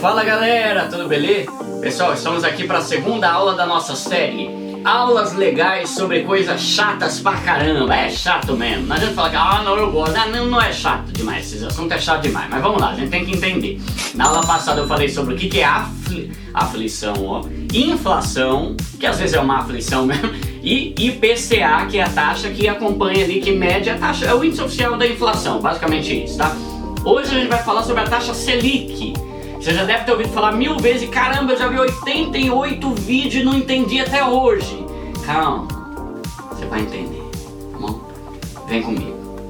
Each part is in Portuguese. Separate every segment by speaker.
Speaker 1: Fala galera, tudo beleza? Pessoal, estamos aqui para a segunda aula da nossa série Aulas legais sobre coisas chatas pra caramba. É chato mesmo, não adianta falar que não, eu gosto. Não é chato demais, esse assunto é chato demais. Mas vamos lá, a gente tem que entender. Na aula passada eu falei sobre o que é aflição, ó, inflação, que às vezes é uma aflição mesmo, e IPCA, que é a taxa que acompanha ali, que mede a taxa, é o índice oficial da inflação, basicamente isso, tá? Hoje a gente vai falar sobre a taxa Selic. Você já deve ter ouvido falar 1000 vezes e caramba, eu já vi 88 vídeos e não entendi até hoje. Calma, você vai entender, tá bom? Vem comigo.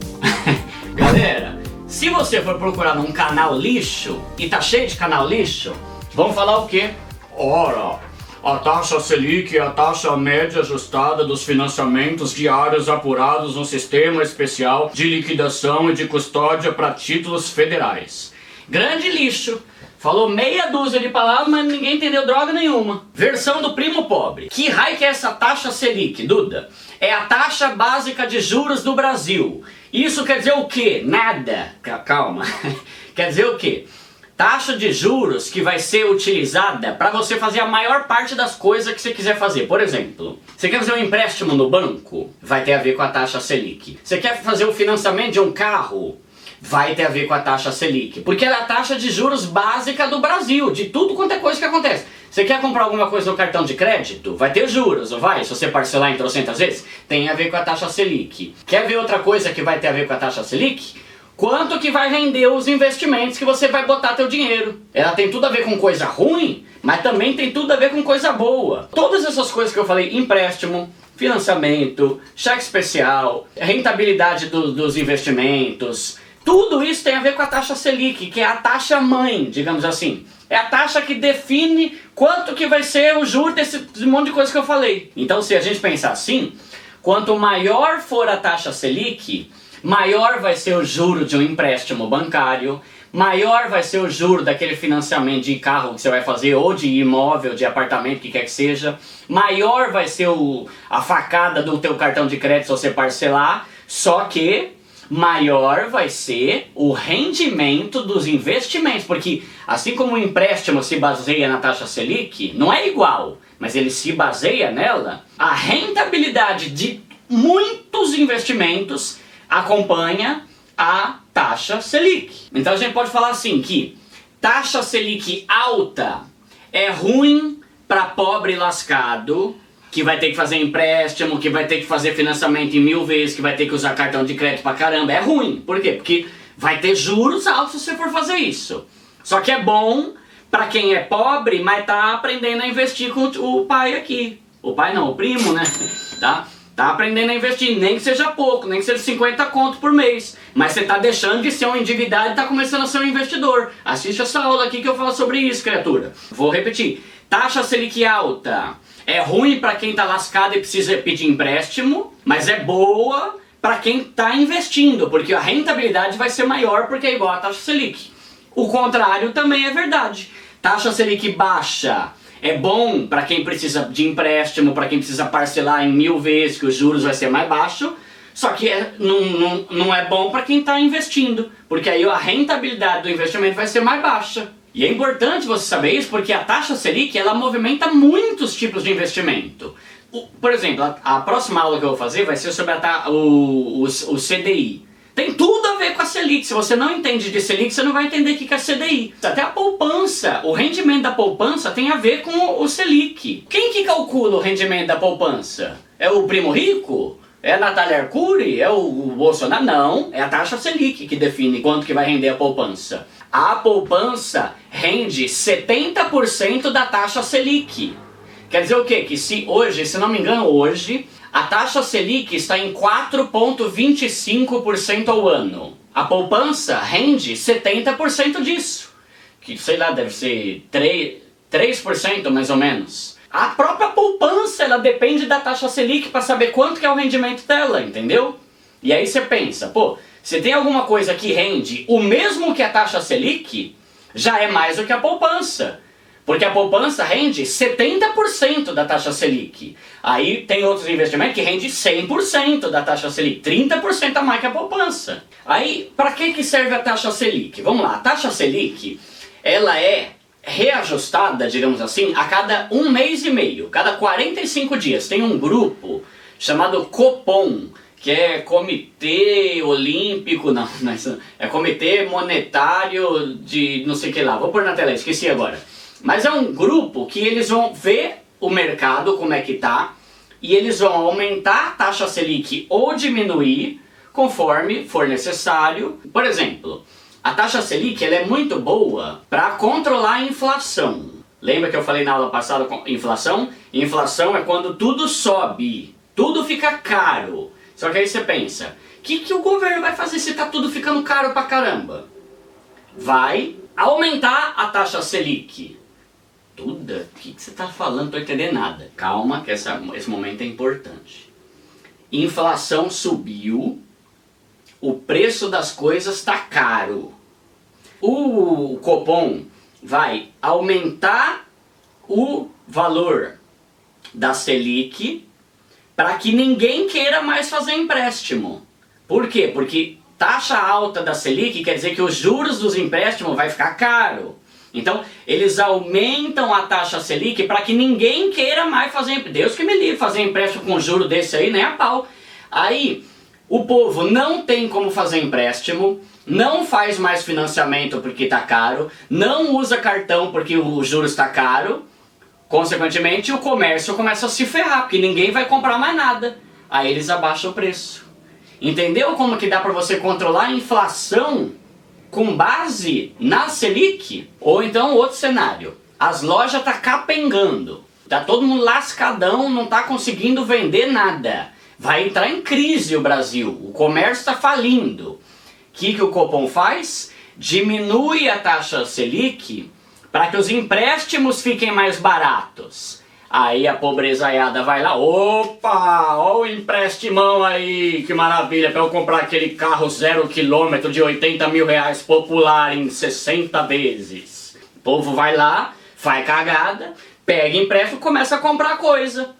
Speaker 1: Galera, se você for procurar num canal lixo, e tá cheio de canal lixo, vamos falar o quê? Ora, a taxa Selic é a taxa média ajustada dos financiamentos diários apurados no Sistema Especial de Liquidação e de Custódia para Títulos Federais. Grande lixo. Falou meia dúzia de palavras, mas ninguém entendeu droga nenhuma. Versão do primo pobre. Que raio que é essa taxa Selic, Duda? É a taxa básica de juros do Brasil. Isso quer dizer o quê? Nada. Calma. Quer dizer o quê? Taxa de juros que vai ser utilizada para você fazer a maior parte das coisas que você quiser fazer. Por exemplo, você quer fazer um empréstimo no banco? Vai ter a ver com a taxa Selic. Você quer fazer o financiamento de um carro? Vai ter a ver com a taxa Selic, porque é a taxa de juros básica do Brasil, de tudo quanto é coisa que acontece. Você quer comprar alguma coisa no cartão de crédito? Vai ter juros, ou vai? Se você parcelar em trocentas vezes, tem a ver com a taxa Selic. Quer ver outra coisa que vai ter a ver com a taxa Selic? Quanto que vai render os investimentos que você vai botar teu dinheiro. Ela tem tudo a ver com coisa ruim, mas também tem tudo a ver com coisa boa. Todas essas coisas que eu falei, empréstimo, financiamento, cheque especial, rentabilidade dos investimentos, tudo isso tem a ver com a taxa Selic, que é a taxa mãe, digamos assim. É a taxa que define quanto que vai ser o juro desse monte de coisa que eu falei. Então, se a gente pensar assim, quanto maior for a taxa Selic, maior vai ser o juro de um empréstimo bancário, maior vai ser o juro daquele financiamento de carro que você vai fazer, ou de imóvel, de apartamento, que quer que seja, maior vai ser a facada do teu cartão de crédito se você parcelar, só que maior vai ser o rendimento dos investimentos, porque assim como o empréstimo se baseia na taxa Selic, não é igual, mas ele se baseia nela, a rentabilidade de muitos investimentos acompanha a taxa Selic. Então a gente pode falar assim que taxa Selic alta é ruim para pobre lascado, que vai ter que fazer empréstimo, que vai ter que fazer financiamento em 1000 vezes, que vai ter que usar cartão de crédito pra caramba. É ruim. Por quê? Porque vai ter juros altos se você for fazer isso. Só que é bom pra quem é pobre, mas tá aprendendo a investir com o pai aqui. O pai não, o primo, né? Tá aprendendo a investir, nem que seja pouco, nem que seja 50 conto por mês. Mas você tá deixando de ser um endividado e tá começando a ser um investidor. Assiste essa aula aqui que eu falo sobre isso, criatura. Vou repetir. Taxa Selic alta é ruim para quem tá lascado e precisa pedir empréstimo, mas é boa para quem tá investindo, porque a rentabilidade vai ser maior porque é igual a taxa Selic. O contrário também é verdade. Taxa Selic baixa é bom para quem precisa de empréstimo, para quem precisa parcelar em 1000 vezes, que os juros vai ser mais baixo, só que não é bom para quem está investindo, porque aí a rentabilidade do investimento vai ser mais baixa. E é importante você saber isso porque a taxa Selic ela movimenta muitos tipos de investimento. Por exemplo, a próxima aula que eu vou fazer vai ser sobre o CDI. Tem tudo a ver com a Selic. Se você não entende de Selic, você não vai entender o que é CDI. Até a poupança, o rendimento da poupança tem a ver com o Selic. Quem que calcula o rendimento da poupança? É o primo rico? É a Natália Arcuri? É o Bolsonaro? Não, é a taxa Selic que define quanto que vai render a poupança. A poupança rende 70% da taxa Selic. Quer dizer o quê? Que se não me engano, hoje, a taxa Selic está em 4,25% ao ano. A poupança rende 70% disso. Que, sei lá, deve ser 3% mais ou menos. A própria poupança, ela depende da taxa Selic para saber quanto que é o rendimento dela, entendeu? E aí você pensa, pô, se tem alguma coisa que rende o mesmo que a taxa Selic, já é mais do que a poupança. Porque a poupança rende 70% da taxa Selic. Aí tem outros investimentos que rendem 100% da taxa Selic, 30% a mais que a poupança. Aí, para que serve a taxa Selic? Vamos lá, a taxa Selic, ela é reajustada, digamos assim, a cada 1,5 mês, cada 45 dias. Tem um grupo chamado Copom, que é Comitê Olímpico, não, é Comitê Monetário de não sei o que lá, vou pôr na tela, esqueci agora. Mas é um grupo que eles vão ver o mercado, como é que tá, e eles vão aumentar a taxa Selic ou diminuir, conforme for necessário. Por exemplo, a taxa Selic ela é muito boa para controlar a inflação. Lembra que eu falei na aula passada com inflação? Inflação é quando tudo sobe, tudo fica caro. Só que aí você pensa, o que o governo vai fazer se tá tudo ficando caro pra caramba? Vai aumentar a taxa Selic. Duda, o que você tá falando? Não tô entendendo nada. Calma que esse momento é importante. Inflação subiu, o preço das coisas tá caro. O Copom vai aumentar o valor da Selic para que ninguém queira mais fazer empréstimo. Por quê? Porque taxa alta da Selic quer dizer que os juros dos empréstimos vai ficar caro. Então, eles aumentam a taxa Selic para que ninguém queira mais fazer... Deus que me livre, fazer empréstimo com juro desse aí, nem a pau. Aí, o povo não tem como fazer empréstimo, não faz mais financiamento porque está caro, não usa cartão porque o juros está caro. Consequentemente, o comércio começa a se ferrar, porque ninguém vai comprar mais nada. Aí eles abaixam o preço. Entendeu como que dá para você controlar a inflação com base na Selic? Ou então outro cenário. As lojas tá capengando. Tá todo mundo lascadão, não tá conseguindo vender nada. Vai entrar em crise o Brasil. O comércio está falindo. O que o Copom faz? Diminui a taxa Selic para que os empréstimos fiquem mais baratos. Aí a pobrezaiada vai lá, opa, ó o emprestimão aí, que maravilha, para eu comprar aquele carro 0 km de 80 mil reais popular em 60 vezes. O povo vai lá, faz cagada, pega empréstimo e começa a comprar coisa.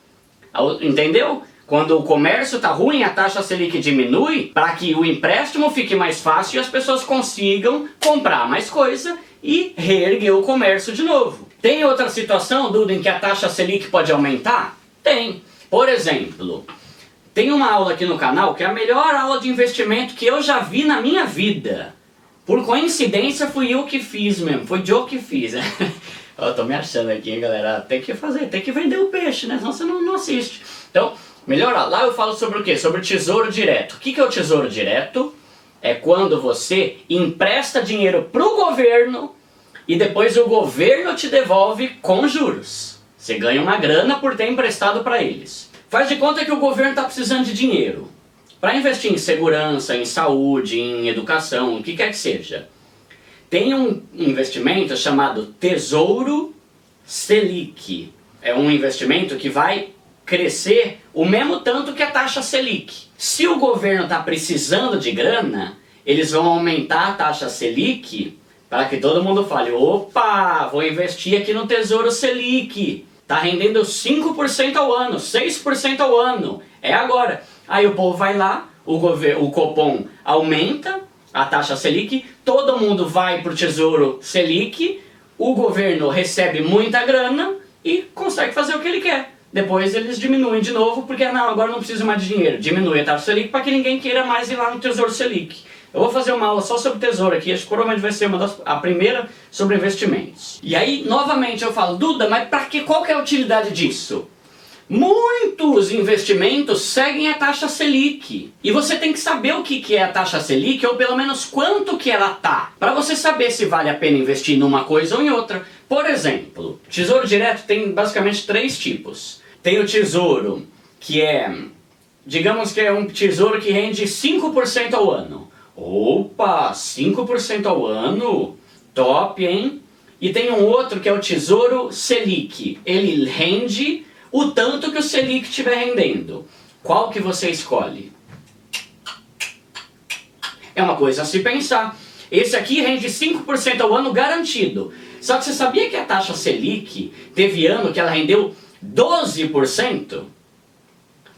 Speaker 1: Entendeu? Quando o comércio tá ruim, a taxa Selic diminui para que o empréstimo fique mais fácil e as pessoas consigam comprar mais coisa e reerguer o comércio de novo. Tem outra situação, Duda, em que a taxa Selic pode aumentar? Tem. Por exemplo, tem uma aula aqui no canal que é a melhor aula de investimento que eu já vi na minha vida. Por coincidência fui eu que fiz mesmo, foi eu que fiz. Eu tô me achando aqui, galera, tem que fazer, tem que vender o peixe, né? Senão você não assiste. Então, melhor, lá eu falo sobre o quê? Sobre o tesouro direto. O que é o tesouro direto? É quando você empresta dinheiro pro governo e depois o governo te devolve com juros. Você ganha uma grana por ter emprestado para eles. Faz de conta que o governo está precisando de dinheiro para investir em segurança, em saúde, em educação, o que quer que seja. Tem um investimento chamado Tesouro Selic. É um investimento que vai crescer o mesmo tanto que a taxa Selic. Se o governo está precisando de grana, eles vão aumentar a taxa Selic para que todo mundo fale, opa, vou investir aqui no Tesouro Selic. Está rendendo 5% ao ano, 6% ao ano. É agora. Aí o povo vai lá, o Copom aumenta a taxa Selic, todo mundo vai para o Tesouro Selic, o governo recebe muita grana e consegue fazer o que ele quer. Depois eles diminuem de novo, porque não, agora não precisa mais de dinheiro. Diminui a taxa Selic para que ninguém queira mais ir lá no Tesouro Selic. Eu vou fazer uma aula só sobre tesouro aqui, acho que provavelmente vai ser a primeira sobre investimentos. E aí, novamente, eu falo, Duda, mas para que, qual que é a utilidade disso? Muitos investimentos seguem a taxa Selic. E você tem que saber o que é a taxa Selic, ou pelo menos quanto que ela tá, para você saber se vale a pena investir numa coisa ou em outra. Por exemplo, tesouro direto tem basicamente 3 tipos. Tem o tesouro que é, digamos que é um tesouro que rende 5% ao ano. Opa, 5% ao ano? Top, hein? E tem um outro que é o Tesouro Selic. Ele rende o tanto que o Selic estiver rendendo. Qual que você escolhe? É uma coisa a se pensar. Esse aqui rende 5% ao ano garantido. Só que você sabia que a taxa Selic teve ano que ela rendeu 12%?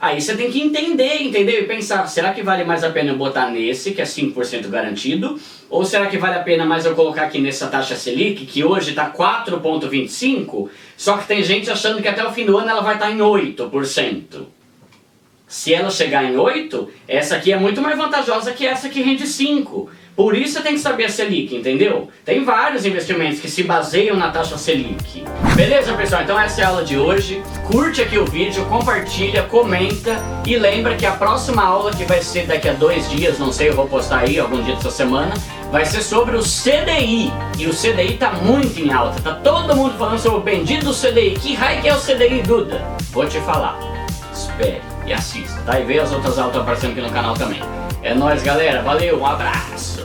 Speaker 1: Aí você tem que entender, entendeu? E pensar, será que vale mais a pena eu botar nesse, que é 5% garantido? Ou será que vale a pena mais eu colocar aqui nessa taxa Selic, que hoje está 4,25%, só que tem gente achando que até o fim do ano ela vai estar em 8%. Se ela chegar em 8%, essa aqui é muito mais vantajosa que essa que rende 5%. Por isso você tem que saber a Selic, entendeu? Tem vários investimentos que se baseiam na taxa Selic. Beleza, pessoal? Então essa é a aula de hoje. Curte aqui o vídeo, compartilha, comenta e lembra que a próxima aula, que vai ser daqui a 2 dias, não sei, eu vou postar aí algum dia dessa semana, vai ser sobre o CDI. E o CDI tá muito em alta, tá todo mundo falando sobre o bendito CDI. Que raio que é o CDI, Duda? Vou te falar. Espere e assista, tá? E veja as outras aulas aparecendo aqui no canal também. É nóis, galera. Valeu, um abraço.